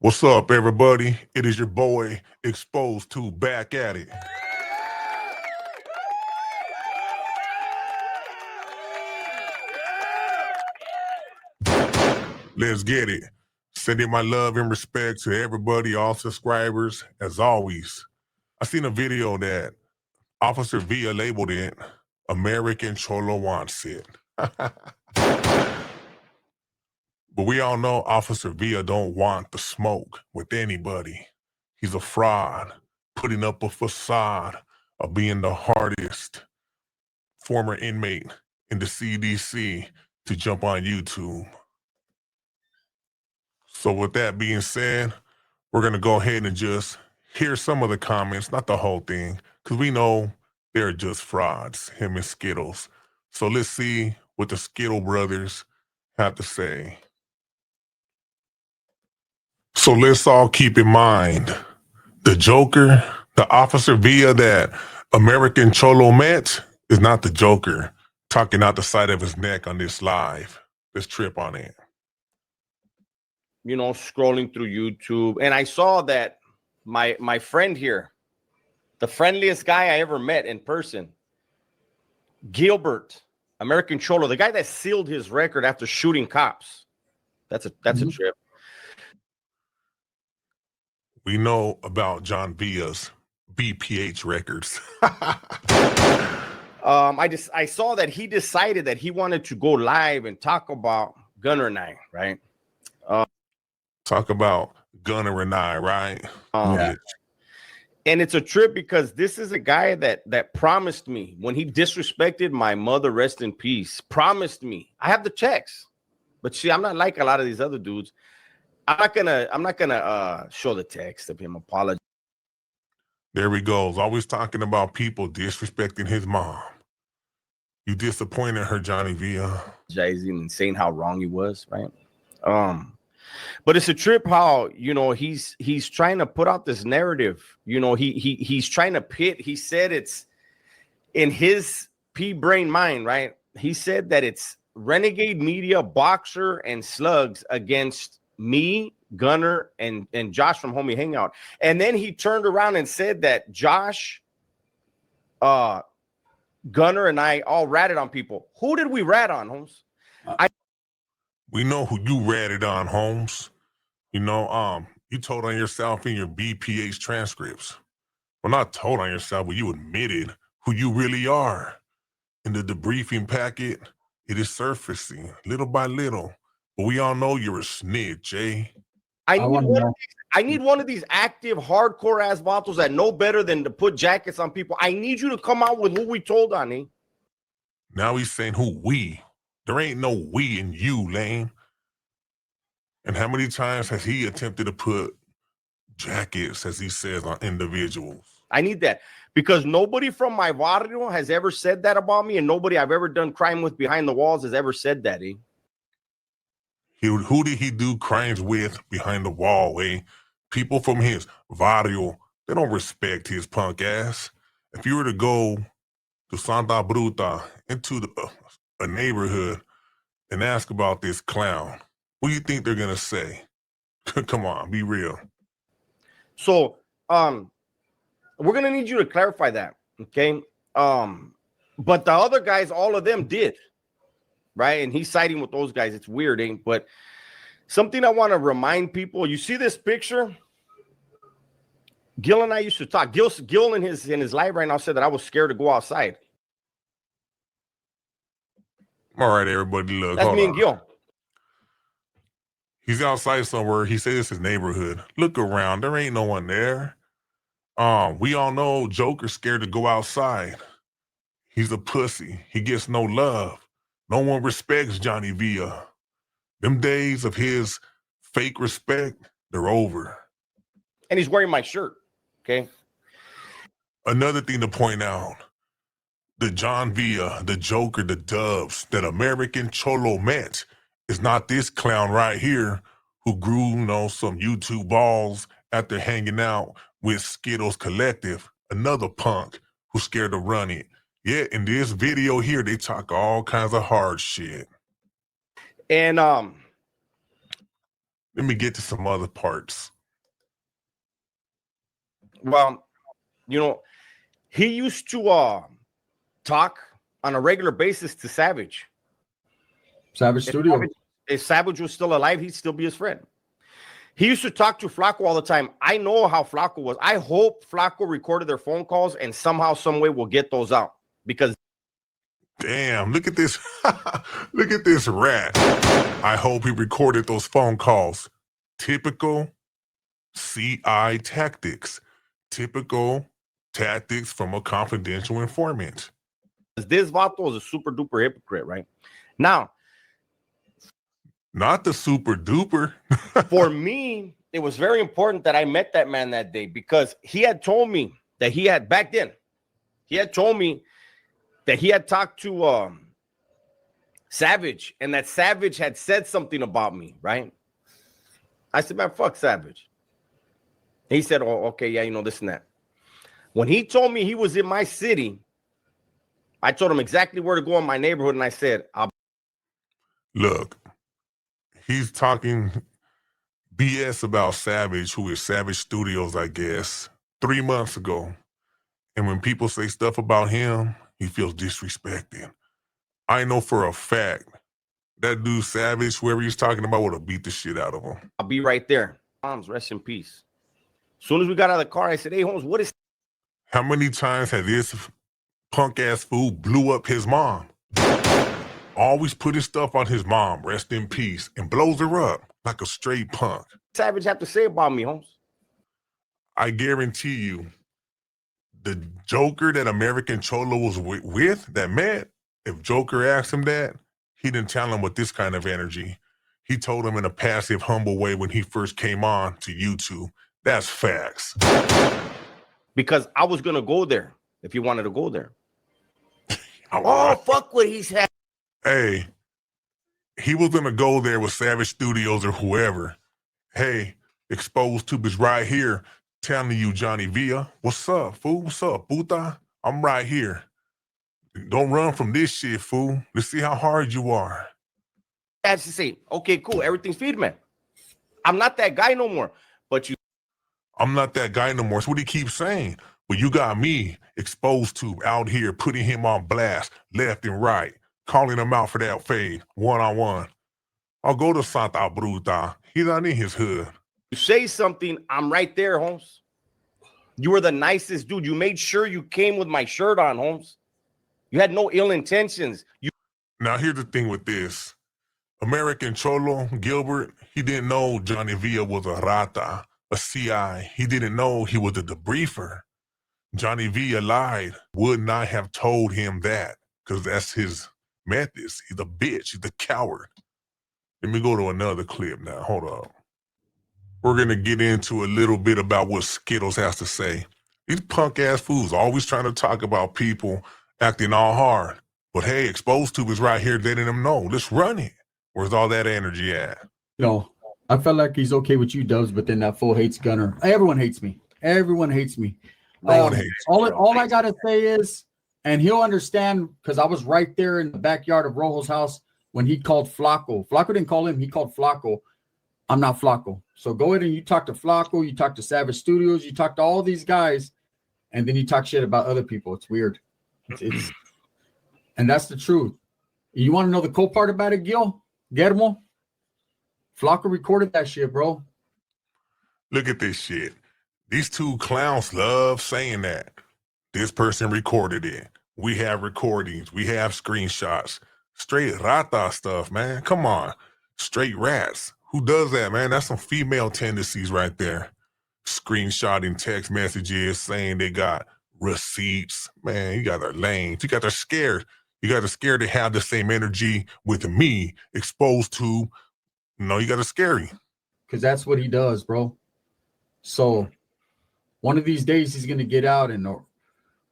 What's up, everybody? It is your boy, Exposed to, back at it. Let's get it. Sending my love and respect to everybody, all subscribers, as always. I seen a video that Officer Villa labeled it, American Cholo wants it. But we all know Officer Villa don't want the smoke with anybody. He's a fraud, putting up a facade of being the hardest former inmate in the CDC to jump on YouTube. So with that being said, we're going to go ahead and just hear some of the comments, not the whole thing, because we know they're just frauds, him and Skittles. So let's see what the Skittle brothers have to say. So let's all keep in mind, the Joker, the Officer Villa that American Cholo met is not the Joker talking out the side of his neck on this live. Let's trip on it. You know, scrolling through YouTube, and I saw that my friend here, the friendliest guy I ever met in person, Gilbert, American Cholo, the guy that sealed his record after shooting cops. That's a trip. We know about John Villa's BPH records. I saw that he decided that he wanted to go live and talk about Gunner and I, right? Talk about Gunner and I, right? Yeah. And it's a trip because this is a guy that promised me when he disrespected my mother, rest in peace, promised me. I have the checks, but see, I'm not like a lot of these other dudes. I'm not gonna show the text of him apologizing. There he goes, always talking about people disrespecting his mom. You disappointed her, Johnny Villa. And saying how wrong he was, right? But it's a trip how, you know, he's trying to put out this narrative. You know, he's trying to pit. He said it's in his pea-brain mind, right? He said that it's Renegade Media, Boxer, and Slugs against me, Gunner, and Josh from Homie Hangout. And then he turned around and said that Josh, Gunner, and I all ratted on people. Who did we rat on, Holmes? We know who you ratted on, Holmes. You know, you told on yourself in your BPH transcripts. Well, not told on yourself, but you admitted who you really are. In the debriefing packet, it is surfacing little by little. But we all know you're a snitch, eh? I need one of these active, hardcore ass vatos that know better than to put jackets on people. I need you to come out with who we told on, eh? Now he's saying who we. There ain't no we in you, lame. And how many times has he attempted to put jackets, as he says, on individuals? I need that because nobody from my barrio has ever said that about me, and nobody I've ever done crime with behind the walls has ever said that, eh? Who did he do crimes with behind the wall, eh? People from his barrio, they don't respect his punk ass. If you were to go to Santa Bruta, into a neighborhood, and ask about this clown, what do you think they're going to say? Come on, be real. So, we're going to need you to clarify that, okay? But the other guys, all of them did, right? And he's siding with those guys. It's weird, ain't? But something I want to remind people, you see this picture? Gil and I used to talk. Gil in his live right now said that I was scared to go outside. All right, everybody, look. That's me and Gil. He's outside somewhere. He says it's his neighborhood. Look around. There ain't no one there. We all know Joker's scared to go outside. He's a pussy. He gets no love. No one respects Johnny Villa. Them days of his fake respect, they're over. And he's wearing my shirt, okay? Another thing to point out, the John Villa, the Joker, the Doves that American Cholo met is not this clown right here who grew, some YouTube balls after hanging out with Skittles Collective, another punk who's scared to run it. Yeah, in this video here, they talk all kinds of hard shit. And Let me get to some other parts. Well, you know, he used to talk on a regular basis to Savage. Savage Studio. If Savage was still alive, he'd still be his friend. He used to talk to Flacco all the time. I know how Flacco was. I hope Flacco recorded their phone calls and somehow, some way, we'll get those out. Because damn, look at this. Look at this rat. I hope he recorded those phone calls. Typical CI tactics. Typical tactics from a confidential informant. this Vato is a super duper hypocrite, right? Now, not the super duper. for me, it was very important that I met that man that day because he had told me that he had back then. He had told me that he had talked to Savage and that Savage had said something about me, right? I said, man, fuck Savage. He said, oh, okay, yeah, you know, this and that. When he told me he was in my city, I told him exactly where to go in my neighborhood, and I said, look, he's talking BS about Savage, who is Savage Studios, I guess, 3 months ago. And when people say stuff about him, he feels disrespected. I know for a fact that dude Savage, whoever he's talking about, would have beat the shit out of him. I'll be right there. Holmes, rest in peace. As soon as we got out of the car, I said, hey, Holmes, what is... How many times has this punk-ass fool blew up his mom? Always put his stuff on his mom, rest in peace, and blows her up like a straight punk. Savage have to say about me, Holmes? I guarantee you, the Joker that American Cholo was with, that met, if Joker asked him that, he didn't tell him with this kind of energy. He told him in a passive, humble way when he first came on to YouTube. That's facts. Because I was going to go there if he wanted to go there. Oh, fuck what he said. Hey, he was going to go there with Savage Studios or whoever. Hey, Exposed Tube is right here telling you, Johnny Villa, what's up, fool? What's up, puta? I'm right here. Don't run from this shit, fool. Let's see how hard you are. I had to say, okay, cool. Everything's feed, man. I'm not that guy no more. But you... I'm not that guy no more. That's what he keeps saying. But you got me, Exposed Tube, out here putting him on blast left and right, calling him out for that fade, one-on-one. I'll go to Santa Bruta. He's not in his hood. You say something, I'm right there, Holmes. You were the nicest dude. You made sure you came with my shirt on, Holmes. You had no ill intentions. Now, here's the thing with this. American Cholo, Gilbert, he didn't know Johnny Villa was a rata, a CI. He didn't know he was a debriefer. Johnny Villa lied, would not have told him that, because that's his methods. He's a bitch. He's a coward. Let me go to another clip now. Hold up. We're going to get into a little bit about what Skittles has to say. These punk-ass fools always trying to talk about people acting all hard. But hey, Exposed Tube is right here letting them know. Let's run it. Where's all that energy at? You know, I felt like he's okay with you, Dubs, but then that fool hates Gunner. Everyone hates me. Everyone hates me. No one hates all I got to say is, and he'll understand, because I was right there in the backyard of Rojo's house when he called Flacco. Flacco didn't call him. He called Flacco. I'm not Flacco. So go ahead and you talk to Flacco. You talk to Savage Studios. You talk to all these guys. And then you talk shit about other people. It's weird. It's and that's the truth. You want to know the cool part about it, Gil? Guillermo? Flacco recorded that shit, bro. Look at this shit. These two clowns love saying that. This person recorded it. We have recordings. We have screenshots. Straight rata stuff, man. Come on. Straight rats. Who does that, man? That's some female tendencies right there. Screenshotting text messages saying they got receipts. Man, you guys are lame. You guys are scared. You guys are scared to have the same energy with me, Exposed to. No, you got to scary. Because that's what he does, bro. So one of these days he's going to get out and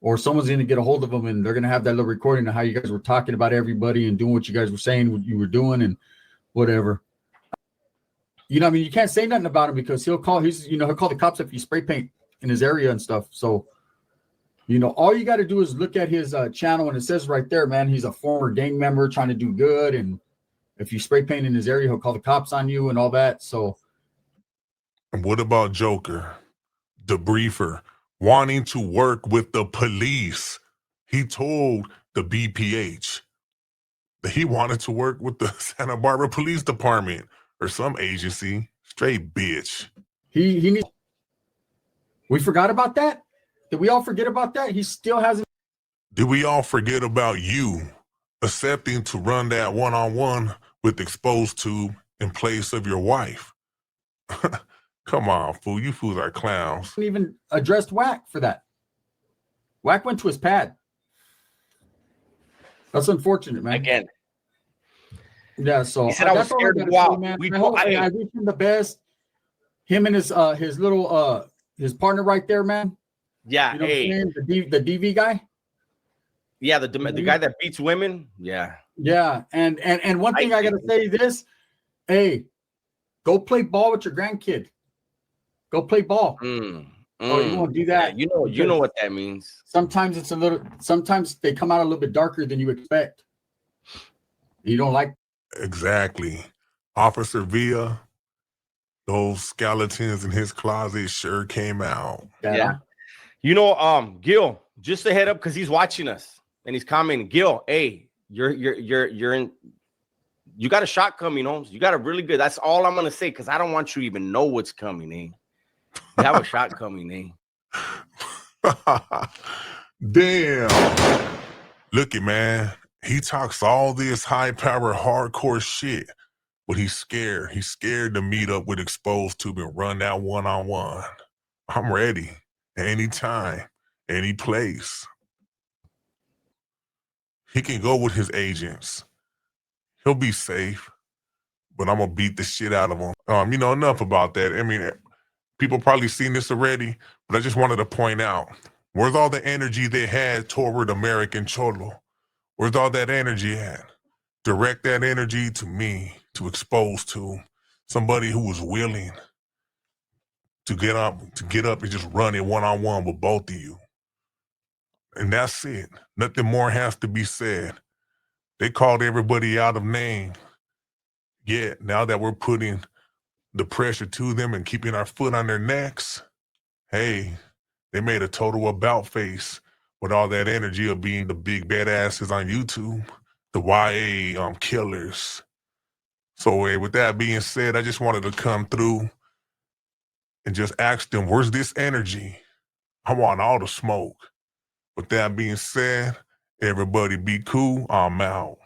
or someone's going to get a hold of him and they're going to have that little recording of how you guys were talking about everybody and doing what you guys were saying, what you were doing and whatever. You know, I mean, you can't say nothing about him because he'll call the cops if you spray paint in his area and stuff. So, you know, all you got to do is look at his channel and it says right there, man, he's a former gang member trying to do good. And if you spray paint in his area, he'll call the cops on you and all that. So And what about Joker, the briefer, wanting to work with the police? He told the BPH that he wanted to work with the Santa Barbara Police Department or some agency. Straight bitch. He needs. We forgot about that. Did we all forget about that? He still hasn't. Did we all forget about you accepting to run that one-on-one with Exposed Tube in place of your wife? Come on, fool. You fools are clowns. Even addressed Whack for that. Whack went to his pad. That's unfortunate, man. Again. Yeah, so he said I was scared to go out. I wish him the best. Him and his little his partner right there, man. Yeah, you know the DV guy. Yeah, the guy that beats women. Yeah. Yeah, and one thing I gotta say this, hey, go play ball with your grandkid. Go play ball. Oh, you won't do that. Yeah, you know what that means. Sometimes sometimes they come out a little bit darker than you expect. You don't like. Exactly. Officer Villa, those skeletons in his closet sure came out. Yeah. Gil, just a head up because he's watching us and he's commenting. Gil, hey, you're in. You got a shot coming, Holmes. You got a really good. That's all I'm gonna say because I don't want you to even know what's coming, eh? You have a shot coming, eh? Damn. Look it, man. He talks all this high-power, hardcore shit, but he's scared. He's scared to meet up with Exposed Tube and run that one-on-one. I'm ready. Anytime, any place. He can go with his agents. He'll be safe, but I'm gonna beat the shit out of him. Enough about that. I mean, people probably seen this already, but I just wanted to point out, where's all the energy they had toward American Cholo? Where's all that energy at? Direct that energy to me, to Exposed to somebody who was willing to get up and just run it one-on-one with both of you. And that's it. Nothing more has to be said. They called everybody out of name. Yet, now that we're putting the pressure to them and keeping our foot on their necks, hey, they made a total about face with all that energy of being the big badasses on YouTube, the YA killers. So with that being said, I just wanted to come through and just ask them, where's this energy? I want all the smoke. With that being said, everybody be cool. I'm out.